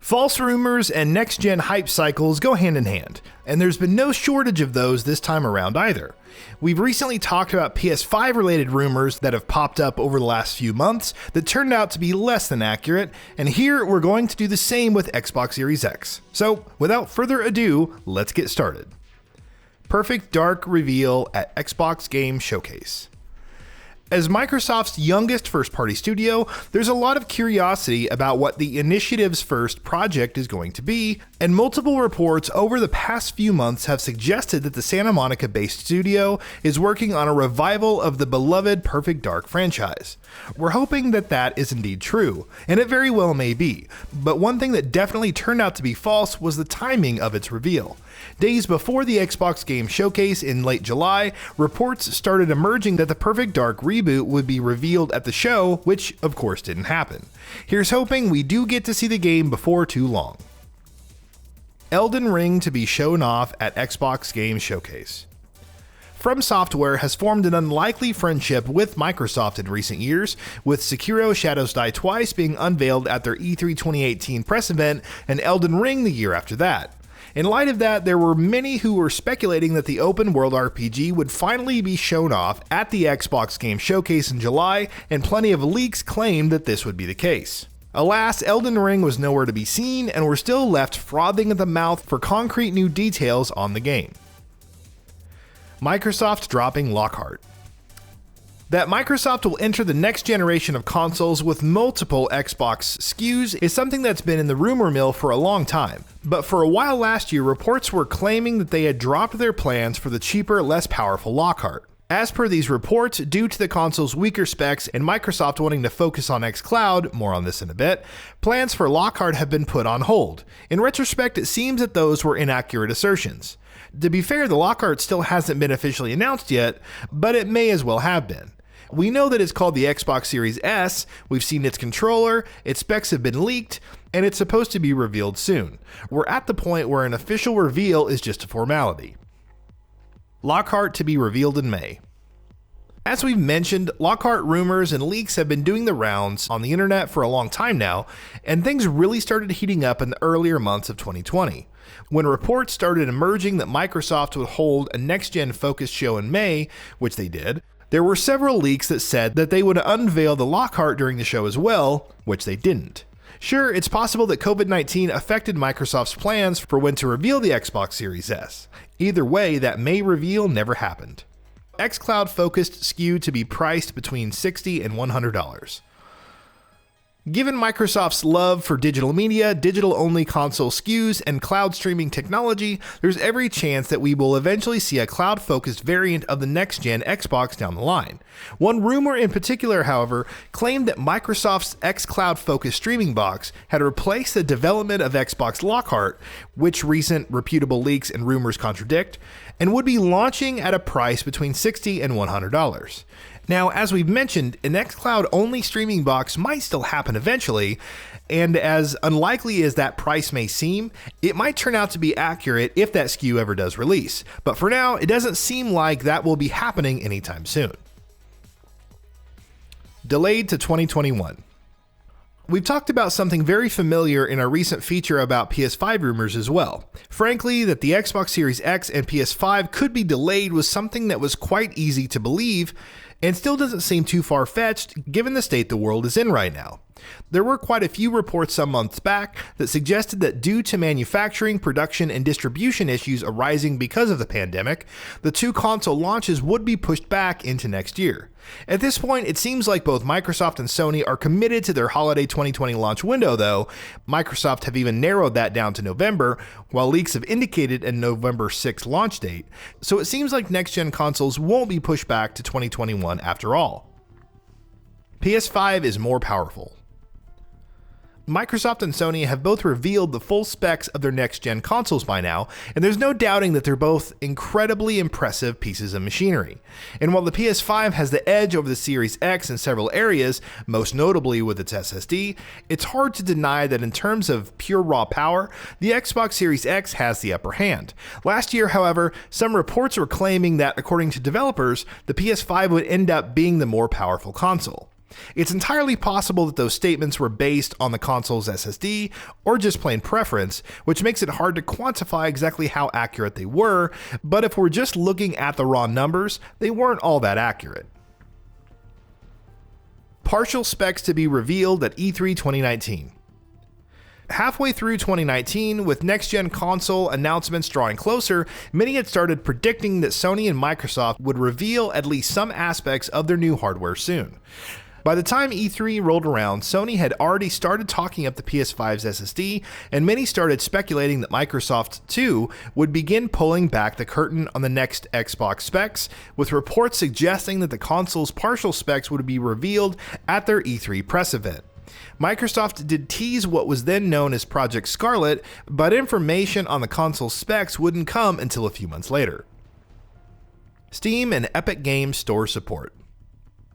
False rumors and next-gen hype cycles go hand in hand, and there's been no shortage of those this time around either. We've recently talked about PS5 related rumors that have popped up over the last few months that turned out to be less than accurate, and here we're going to do the same with Xbox Series X. So, without further ado, let's get started. Perfect Dark reveal at Xbox Game Showcase. As Microsoft's youngest first-party studio, there's a lot of curiosity about what the initiative's first project is going to be, and multiple reports over the past few months have suggested that the Santa Monica-based studio is working on a revival of the beloved Perfect Dark franchise. We're hoping that that is indeed true, and it very well may be, but one thing that definitely turned out to be false was the timing of its reveal. Days before the Xbox Game Showcase in late July, reports started emerging that the Perfect Dark reboot would be revealed at the show, which of course didn't happen. Here's hoping we do get to see the game before too long. Elden Ring to be shown off at Xbox Game Showcase. From Software has formed an unlikely friendship with Microsoft in recent years, with Sekiro Shadows Die Twice being unveiled at their E3 2018 press event and Elden Ring the year after that. In light of that, there were many who were speculating that the open world RPG would finally be shown off at the Xbox Game Showcase in July, and plenty of leaks claimed that this would be the case. Alas, Elden Ring was nowhere to be seen, and we're still left frothing at the mouth for concrete new details on the game. Microsoft dropping Lockhart. That Microsoft will enter the next generation of consoles with multiple Xbox SKUs is something that's been in the rumor mill for a long time. But for a while last year, reports were claiming that they had dropped their plans for the cheaper, less powerful Lockhart. As per these reports, due to the console's weaker specs and Microsoft wanting to focus on xCloud, more on this in a bit, plans for Lockhart have been put on hold. In retrospect, it seems that those were inaccurate assertions. To be fair, the Lockhart still hasn't been officially announced yet, but it may as well have been. We know that it's called the Xbox Series S, we've seen its controller, its specs have been leaked, and it's supposed to be revealed soon. We're at the point where an official reveal is just a formality. Lockhart to be revealed in May. As we've mentioned, Lockhart rumors and leaks have been doing the rounds on the internet for a long time now, and things really started heating up in the earlier months of 2020. When reports started emerging that Microsoft would hold a next-gen focused show in May, which they did, there were several leaks that said that they would unveil the Lockhart during the show as well, which they didn't. Sure, it's possible that COVID-19 affected Microsoft's plans for when to reveal the Xbox Series S. Either way, that May reveal never happened. xCloud-focused SKU to be priced between $60 and $100. Given Microsoft's love for digital media, digital-only console SKUs, and cloud streaming technology, there's every chance that we will eventually see a cloud-focused variant of the next-gen Xbox down the line. One rumor in particular, however, claimed that Microsoft's xCloud-focused streaming box had replaced the development of Xbox Lockhart, which recent reputable leaks and rumors contradict, and would be launching at a price between $60 and $100. Now, as we've mentioned, an xCloud-only streaming box might still happen eventually, and as unlikely as that price may seem, it might turn out to be accurate if that SKU ever does release. But for now, it doesn't seem like that will be happening anytime soon. Delayed to 2021. We've talked about something very familiar in our recent feature about PS5 rumors as well. Frankly, that the Xbox Series X and PS5 could be delayed was something that was quite easy to believe, and still doesn't seem too far-fetched given the state the world is in right now. There were quite a few reports some months back that suggested that due to manufacturing, production, and distribution issues arising because of the pandemic, the two console launches would be pushed back into next year. At this point, it seems like both Microsoft and Sony are committed to their holiday 2020 launch window, though. Microsoft have even narrowed that down to November, while leaks have indicated a November 6th launch date. So it seems like next-gen consoles won't be pushed back to 2021 after all. PS5 is more powerful. Microsoft and Sony have both revealed the full specs of their next-gen consoles by now, and there's no doubting that they're both incredibly impressive pieces of machinery. And while the PS5 has the edge over the Series X in several areas, most notably with its SSD, it's hard to deny that in terms of pure raw power, the Xbox Series X has the upper hand. Last year, however, some reports were claiming that, according to developers, the PS5 would end up being the more powerful console. It's entirely possible that those statements were based on the console's SSD or just plain preference, which makes it hard to quantify exactly how accurate they were, but if we're just looking at the raw numbers, they weren't all that accurate. Partial specs to be revealed at E3 2019. Halfway through 2019, with next-gen console announcements drawing closer, many had started predicting that Sony and Microsoft would reveal at least some aspects of their new hardware soon. By the time E3 rolled around, Sony had already started talking up the PS5's SSD, and many started speculating that Microsoft, too, would begin pulling back the curtain on the next Xbox specs, with reports suggesting that the console's partial specs would be revealed at their E3 press event. Microsoft did tease what was then known as Project Scarlet, but information on the console's specs wouldn't come until a few months later. Steam and Epic Games Store support.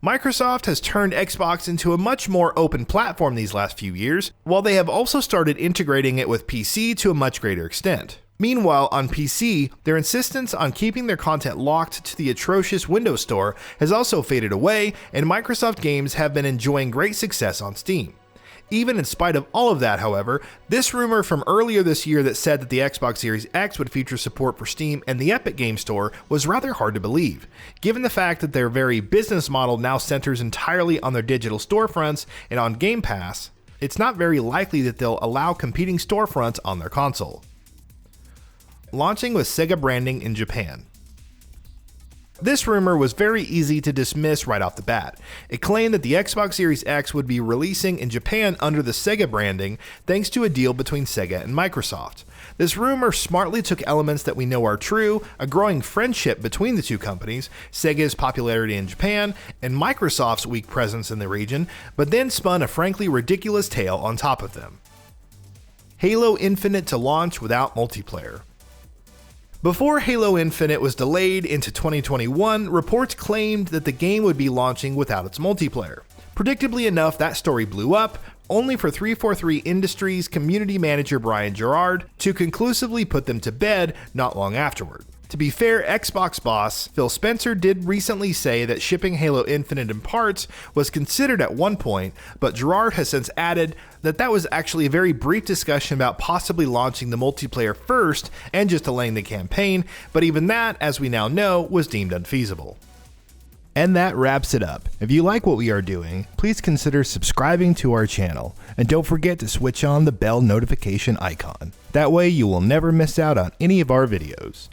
Microsoft has turned Xbox into a much more open platform these last few years, while they have also started integrating it with PC to a much greater extent. Meanwhile, on PC, their insistence on keeping their content locked to the atrocious Windows Store has also faded away, and Microsoft games have been enjoying great success on Steam. Even in spite of all of that, however, this rumor from earlier this year that said that the Xbox Series X would feature support for Steam and the Epic Games Store was rather hard to believe, given the fact that their very business model now centers entirely on their digital storefronts and on Game Pass. It's not very likely that they'll allow competing storefronts on their console. Launching with Sega branding in Japan. This rumor was very easy to dismiss right off the bat. It claimed that the Xbox Series X would be releasing in Japan under the Sega branding thanks to a deal between Sega and Microsoft. This rumor smartly took elements that we know are true, a growing friendship between the two companies, Sega's popularity in Japan, and Microsoft's weak presence in the region, but then spun a frankly ridiculous tale on top of them. Halo Infinite to launch without multiplayer. Before Halo Infinite was delayed into 2021, reports claimed that the game would be launching without its multiplayer. Predictably enough, that story blew up, only for 343 Industries community manager Brian Gerard to conclusively put them to bed not long afterward. To be fair, Xbox boss Phil Spencer did recently say that shipping Halo Infinite in parts was considered at one point, but Gerard has since added that that was actually a very brief discussion about possibly launching the multiplayer first and just delaying the campaign, but even that, as we now know, was deemed unfeasible. And that wraps it up. If you like what we are doing, please consider subscribing to our channel, and don't forget to switch on the bell notification icon. That way you will never miss out on any of our videos.